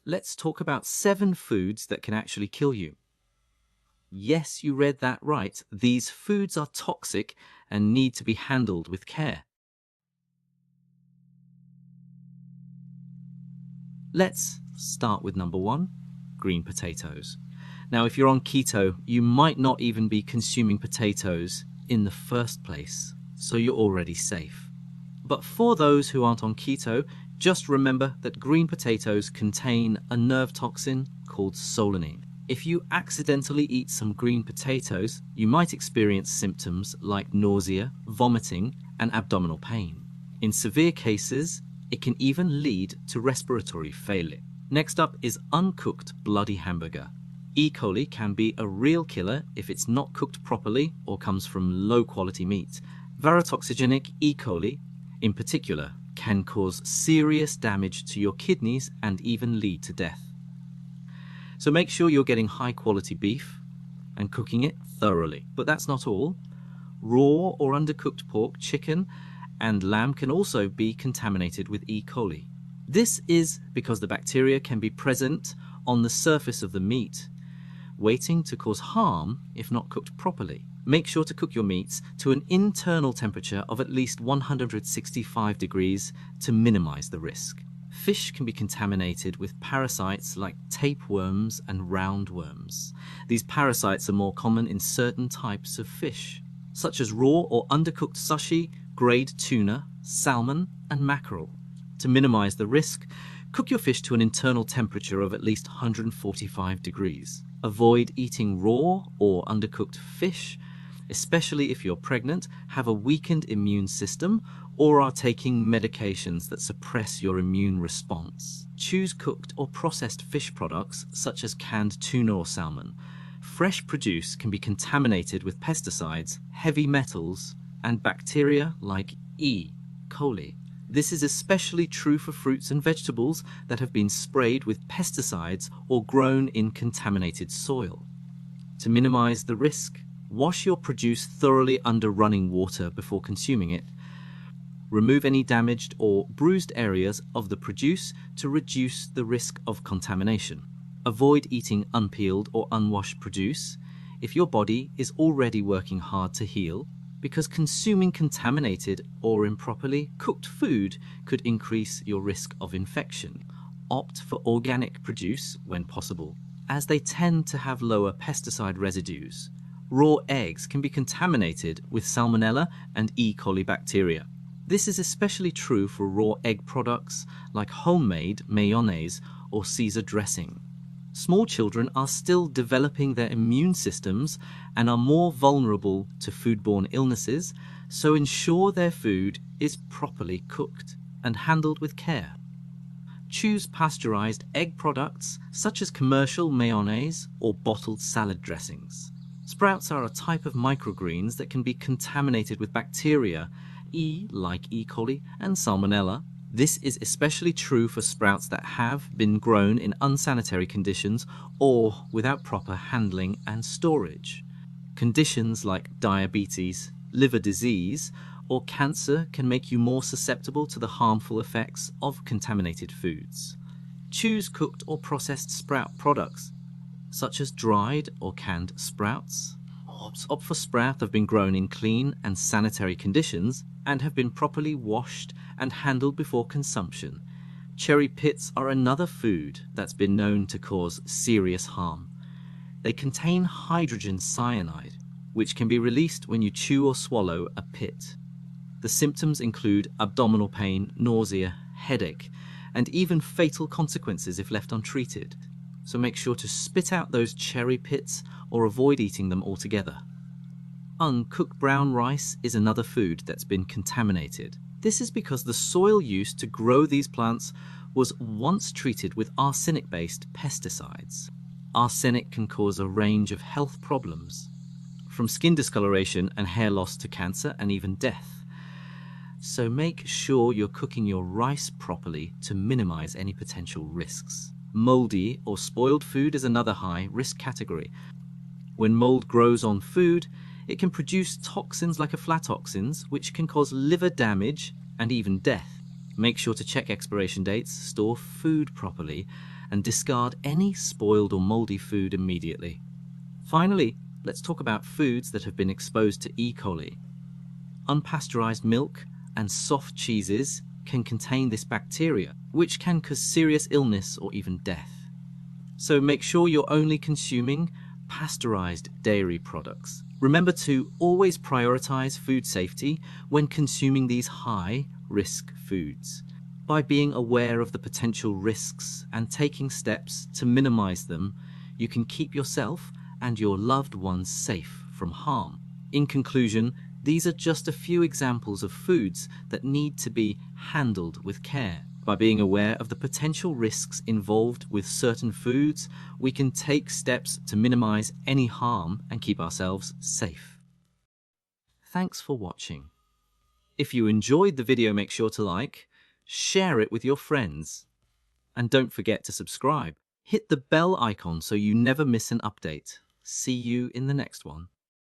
Let's talk about 7 foods that can actually kill you. Yes, you read that right. These foods are toxic and need to be handled with care. Let's start with number 1, green potatoes. Now, if you're on keto, you might not even be consuming potatoes in the first place, so you're already safe. But for those who aren't on keto, just remember that green potatoes contain a nerve toxin called solanine. If you accidentally eat some green potatoes, you might experience symptoms like nausea, vomiting, and abdominal pain. In severe cases, it can even lead to respiratory failure. Next up is uncooked bloody hamburger. E. coli can be a real killer if it's not cooked properly or comes from low-quality meat. Varotoxigenic E. coli, in particular, can cause serious damage to your kidneys and even lead to death. So make sure you're getting high-quality beef and cooking it thoroughly. But that's not all. Raw or undercooked pork, chicken, and lamb can also be contaminated with E. coli. This is because the bacteria can be present on the surface of the meat, waiting to cause harm if not cooked properly. Make sure to cook your meats to an internal temperature of at least 165 degrees to minimize the risk. Fish can be contaminated with parasites like tapeworms and roundworms. These parasites are more common in certain types of fish, such as raw or undercooked sushi, grade tuna, salmon, and mackerel. To minimize the risk, cook your fish to an internal temperature of at least 145 degrees. Avoid eating raw or undercooked fish, especially if you're pregnant, have a weakened immune system, or are taking medications that suppress your immune response. Choose cooked or processed fish products such as canned tuna or salmon. Fresh produce can be contaminated with pesticides, heavy metals, and bacteria like E. coli. This is especially true for fruits and vegetables that have been sprayed with pesticides or grown in contaminated soil. To minimize the risk, wash your produce thoroughly under running water before consuming it. Remove any damaged or bruised areas of the produce to reduce the risk of contamination. Avoid eating unpeeled or unwashed produce if your body is already working hard to heal, because consuming contaminated or improperly cooked food could increase your risk of infection. Opt for organic produce when possible, as they tend to have lower pesticide residues. Raw eggs can be contaminated with salmonella and E. coli bacteria. This is especially true for raw egg products like homemade mayonnaise or Caesar dressing. Small children are still developing their immune systems and are more vulnerable to foodborne illnesses, so ensure their food is properly cooked and handled with care. Choose pasteurized egg products such as commercial mayonnaise or bottled salad dressings. Sprouts are a type of microgreens that can be contaminated with bacteria, like E. coli and salmonella. This is especially true for sprouts that have been grown in unsanitary conditions or without proper handling and storage. Conditions like diabetes, liver disease, or cancer can make you more susceptible to the harmful effects of contaminated foods. Choose cooked or processed sprout products, such as dried or canned sprouts. Opt for sprouts that have been grown in clean and sanitary conditions and have been properly washed and handled before consumption. Cherry pits are another food that's been known to cause serious harm. They contain hydrogen cyanide, which can be released when you chew or swallow a pit. The symptoms include abdominal pain, nausea, headache, and even fatal consequences if left untreated. So make sure to spit out those cherry pits or avoid eating them altogether. Uncooked brown rice is another food that's been contaminated. This is because the soil used to grow these plants was once treated with arsenic-based pesticides. Arsenic can cause a range of health problems, from skin discoloration and hair loss to cancer and even death. So make sure you're cooking your rice properly to minimize any potential risks. Moldy or spoiled food is another high-risk category. When mold grows on food, it can produce toxins like aflatoxins, which can cause liver damage and even death. Make sure to check expiration dates, store food properly, and discard any spoiled or moldy food immediately. Finally, let's talk about foods that have been exposed to E. coli. Unpasteurized milk and soft cheeses can contain this bacteria, which can cause serious illness or even death. So make sure you're only consuming pasteurized dairy products. Remember to always prioritize food safety when consuming these high-risk foods. By being aware of the potential risks and taking steps to minimize them, you can keep yourself and your loved ones safe from harm. In conclusion, these are just a few examples of foods that need to be handled with care. By being aware of the potential risks involved with certain foods, we can take steps to minimize any harm and keep ourselves safe. Thanks for watching. If you enjoyed the video, make sure to like, share it with your friends, and don't forget to subscribe. Hit the bell icon so you never miss an update. See you in the next one.